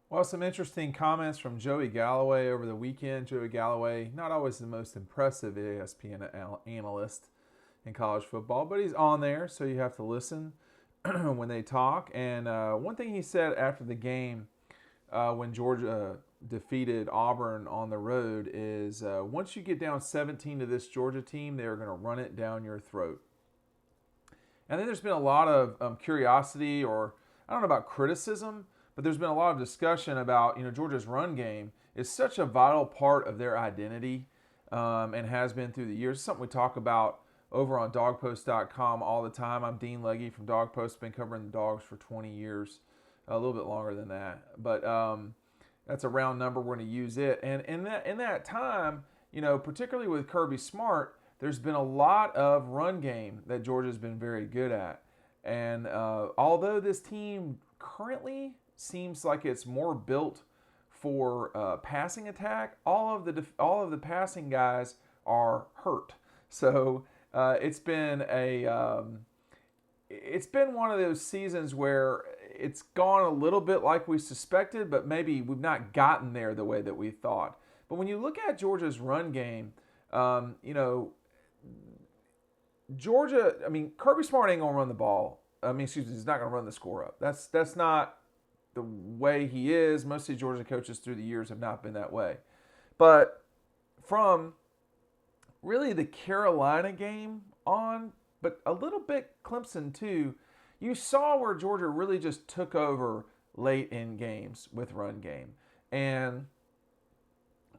Well, some interesting comments from Joey Galloway over the weekend. Joey Galloway, not always the most impressive ESPN analyst in college football, but he's on there, so you have to listen when they talk. And one thing he said after the game when Georgia defeated Auburn on the road is once you get down 17 to this Georgia team, they're going to run it down your throat. And then there's been a lot of curiosity, or I don't know about criticism, but there's been a lot of discussion about Georgia's run game is such a vital part of their identity, and has been through the years. It's something we talk about over on dogpost.com all the time. I'm Dean Legge from Dogpost. Been covering the Dogs for 20 years, a little bit longer than that, but that's a round number. We're going to use it. And in that time, particularly with Kirby Smart, there's been a lot of run game that Georgia's been very good at. And although this team currently seems like it's more built for passing attack, all of the passing guys are hurt. So it's been one of those seasons where it's gone a little bit like we suspected, but maybe we've not gotten there the way that we thought. But when you look at Georgia's run game, Georgia, I mean, Kirby Smart ain't gonna run the ball. I mean, excuse me, he's not gonna run the score up. That's not the way he is. Most of the Georgia coaches through the years have not been that way. But from really the Carolina game on, but a little bit Clemson too, you saw where Georgia really just took over late in games with run game. And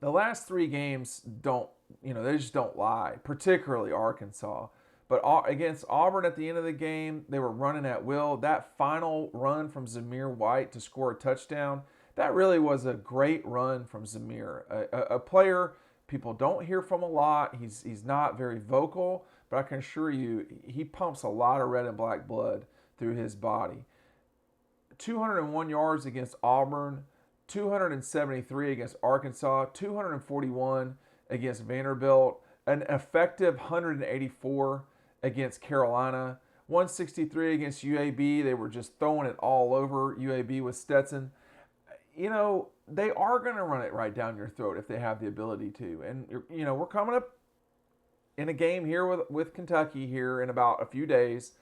the last three games they just don't lie, particularly Arkansas. But against Auburn at the end of the game, they were running at will. That final run from Zamir White to score a touchdown, that really was a great run from Zamir, a player people don't hear from a lot. He's not very vocal, but I can assure you he pumps a lot of red and black blood through his body. 201 yards against Auburn, 273 against Arkansas, 241 against Vanderbilt, an effective 184 against Carolina, 163 against UAB. They were just throwing it all over UAB with Stetson. They are going to run it right down your throat if they have the ability to. And, we're coming up in a game here with Kentucky here in about a few days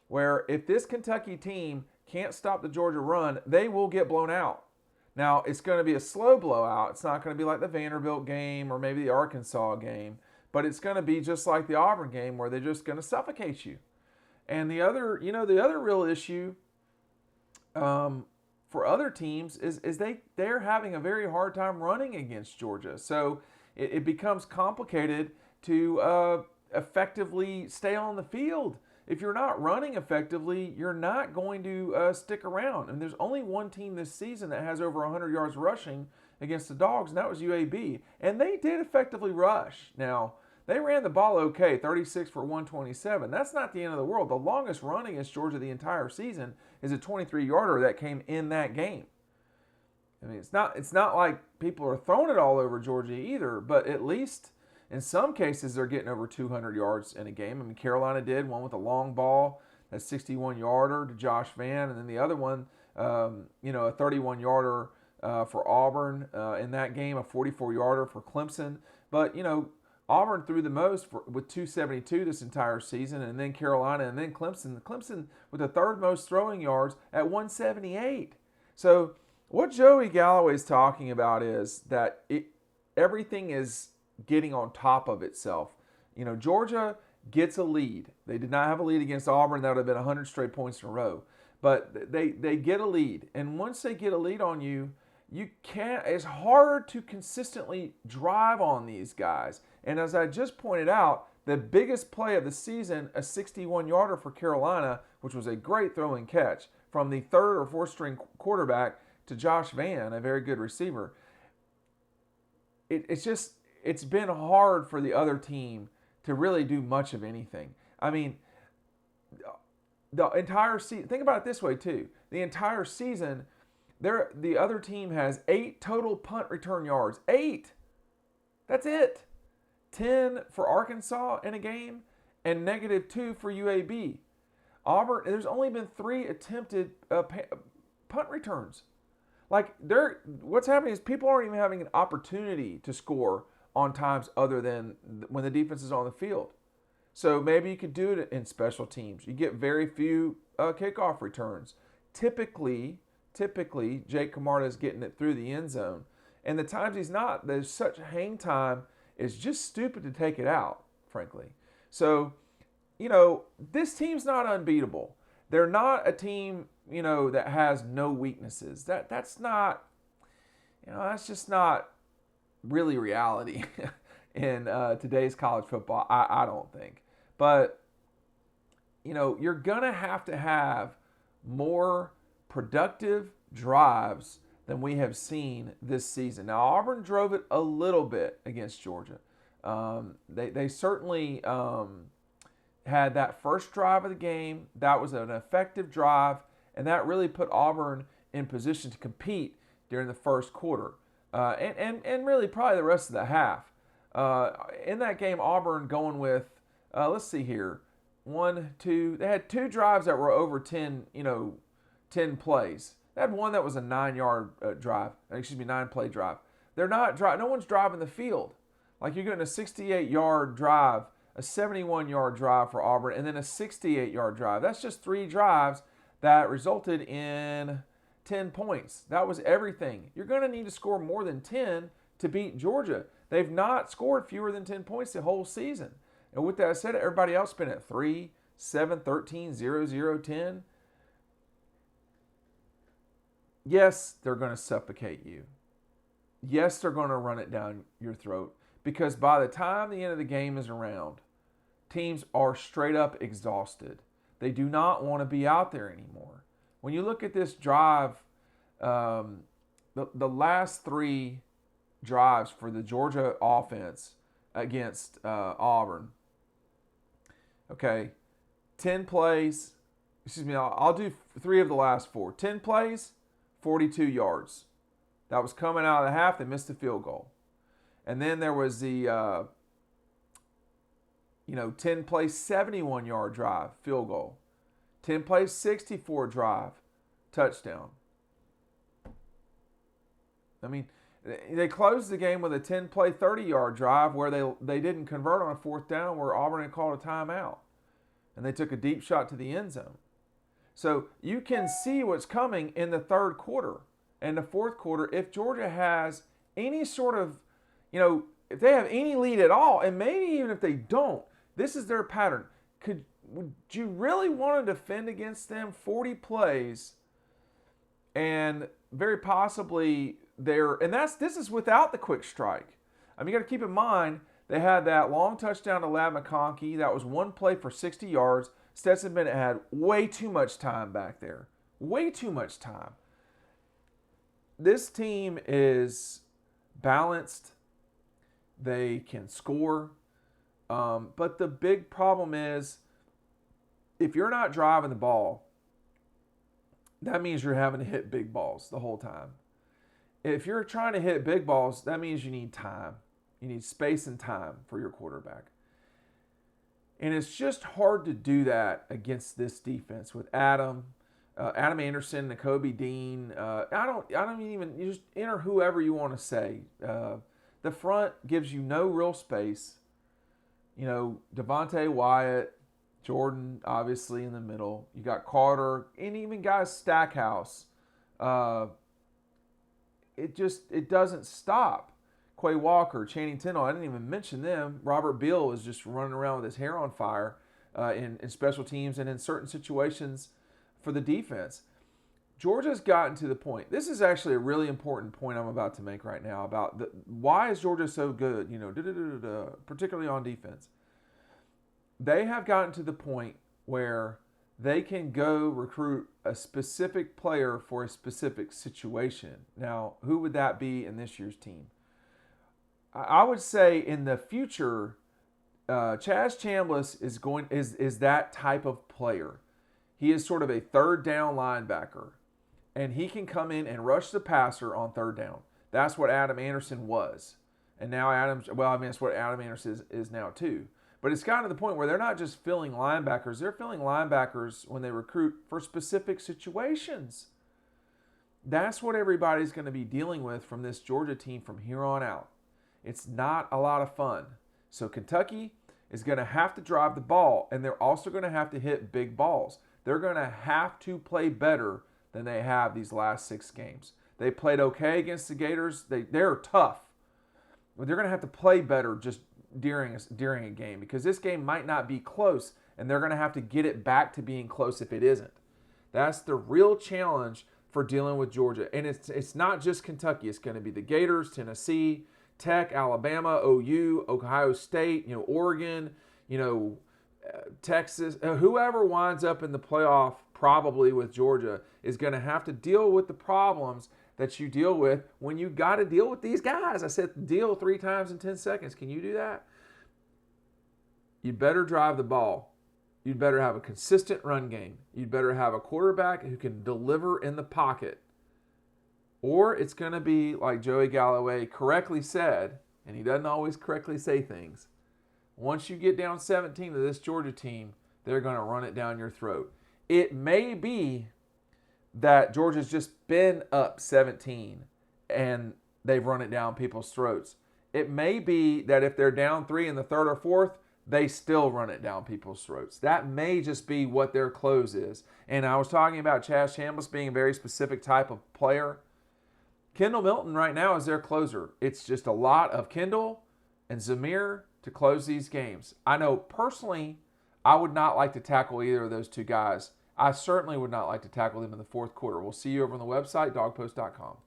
where if this Kentucky team can't stop the Georgia run, they will get blown out. Now, it's going to be a slow blowout. It's not going to be like the Vanderbilt game or maybe the Arkansas game, but it's going to be just like the Auburn game where they're just going to suffocate you. And the other real issue for other teams is they're having a very hard time running against Georgia. So it becomes complicated to effectively stay on the field. If you're not running effectively, you're not going to stick around. And there's only one team this season that has over 100 yards rushing against the Dogs, and that was UAB. And they did effectively rush. Now, they ran the ball okay, 36 for 127. That's not the end of the world. The longest run against Georgia the entire season is a 23-yarder that came in that game. I mean, it's not like people are throwing it all over Georgia either, but at least in some cases they're getting over 200 yards in a game. I mean, Carolina did one with a long ball, a 61-yarder to Josh Vann, and then the other one, a 31-yarder for Auburn in that game, a 44-yarder for Clemson. But Auburn threw the most with 272 this entire season, and then Carolina, and then Clemson. Clemson with the third most throwing yards at 178. So what Joey Galloway is talking about is that everything is getting on top of itself. Georgia gets a lead. They did not have a lead against Auburn. That would have been 100 straight points in a row. But they get a lead. And once they get a lead on you, it's hard to consistently drive on these guys. And as I just pointed out, the biggest play of the season, a 61-yarder for Carolina, which was a great throwing catch from the third or fourth string quarterback to Josh Vann, a very good receiver. It's been hard for the other team to really do much of anything. I mean, the entire season, think about it this way too. The entire season, the other team has 8 total punt return yards. 8. That's it. 10 for Arkansas in a game and -2 for UAB. Auburn, there's only been 3 attempted punt returns. Like what's happening is people aren't even having an opportunity to score on times other than when the defense is on the field. So maybe you could do it in special teams. You get very few kickoff returns. Typically, Jake Camarda is getting it through the end zone. And the times he's not, there's such hang time, it's just stupid to take it out, frankly. So, this team's not unbeatable. They're not a team, that has no weaknesses. That's not, that's just not really reality in today's college football, I don't think. But, you're going to have more productive drives than we have seen this season. Now, Auburn drove it a little bit against Georgia. They certainly had that first drive of the game. That was an effective drive, and that really put Auburn in position to compete during the first quarter. And really probably the rest of the half. In that game, Auburn going with, let's see here, they had 2 drives that were over 10 plays. They had one that was a 9-yard drive, 9-play drive. No one's driving the field. Like you're getting a 68-yard drive, a 71-yard drive for Auburn, and then a 68-yard drive. That's just 3 drives that resulted in 10 points. That was everything. You're going to need to score more than 10 to beat Georgia. They've not scored fewer than 10 points the whole season. And with that said, everybody else been at 3, 7, 13, 0, 0, 10. Yes, they're going to suffocate you. Yes, they're going to run it down your throat. Because by the time the end of the game is around, teams are straight up exhausted. They do not want to be out there anymore. When you look at this drive, the last 3 drives for the Georgia offense against Auburn, okay, 10 plays, I'll do 3 of the last 4. 10 plays, 42 yards. That was coming out of the half. They missed the field goal. And then there was the 10 play 71-yard drive, field goal. 10 play 64 drive, touchdown. I mean, they closed the game with a 10 play 30-yard drive where they didn't convert on a 4th down where Auburn had called a timeout. And they took a deep shot to the end zone. So you can see what's coming in the 3rd quarter and the 4th quarter if Georgia has any sort of, if they have any lead at all, and maybe even if they don't, this is their pattern. Would you really want to defend against them 40 plays and very possibly this is without the quick strike. I mean, you got to keep in mind they had that long touchdown to Ladd McConkey. That was 1 play for 60 yards. Stetson Bennett had way too much time back there. Way too much time. This team is balanced. They can score. But the big problem is if you're not driving the ball, that means you're having to hit big balls the whole time. If you're trying to hit big balls, that means you need time. You need space and time for your quarterback. And it's just hard to do that against this defense with Adam Anderson, Nakobe Dean. I don't even, you just enter whoever you want to say. The front gives you no real space. Devontae Wyatt, Jordan, obviously in the middle. You got Carter, and even guys Stackhouse. It doesn't stop. Quay Walker, Channing Tindall, I didn't even mention them. Robert Beal is just running around with his hair on fire in special teams and in certain situations for the defense. Georgia's gotten to the point. This is actually a really important point I'm about to make right now about why is Georgia so good, particularly on defense. They have gotten to the point where they can go recruit a specific player for a specific situation. Now, who would that be in this year's team? I would say in the future, Chaz Chambliss is that type of player. He is sort of a 3rd down linebacker, and he can come in and rush the passer on 3rd down. That's what Adam Anderson was, and now that's what Adam Anderson is now too. But it's gotten to the point where they're not just filling linebackers; they're filling linebackers when they recruit for specific situations. That's what everybody's going to be dealing with from this Georgia team from here on out. It's not a lot of fun. So Kentucky is going to have to drive the ball, and they're also going to have to hit big balls. They're going to have to play better than they have these last 6 games. They played okay against the Gators. They're tough. But they're going to have to play better just during a game, because this game might not be close, and they're going to have to get it back to being close if it isn't. That's the real challenge for dealing with Georgia. And it's not just Kentucky. It's going to be the Gators, Tennessee, Tech, Alabama, OU, Ohio State, Oregon, Texas. Whoever winds up in the playoff probably with Georgia is going to have to deal with the problems that you deal with when you got to deal with these guys. I said deal 3 times in 10 seconds. Can you do that? You'd better drive the ball. You'd better have a consistent run game. You'd better have a quarterback who can deliver in the pocket. Or it's going to be like Joey Galloway correctly said, and he doesn't always correctly say things. Once you get down 17 to this Georgia team, they're going to run it down your throat. It may be that Georgia's just been up 17 and they've run it down people's throats. It may be that if they're down 3 in the 3rd or 4th, they still run it down people's throats. That may just be what their close is. And I was talking about Chaz Chambliss being a very specific type of player. Kendall Milton right now is their closer. It's just a lot of Kendall and Zamir to close these games. I know personally I would not like to tackle either of those 2 guys. I certainly would not like to tackle them in the 4th quarter. We'll see you over on the website, dogpost.com.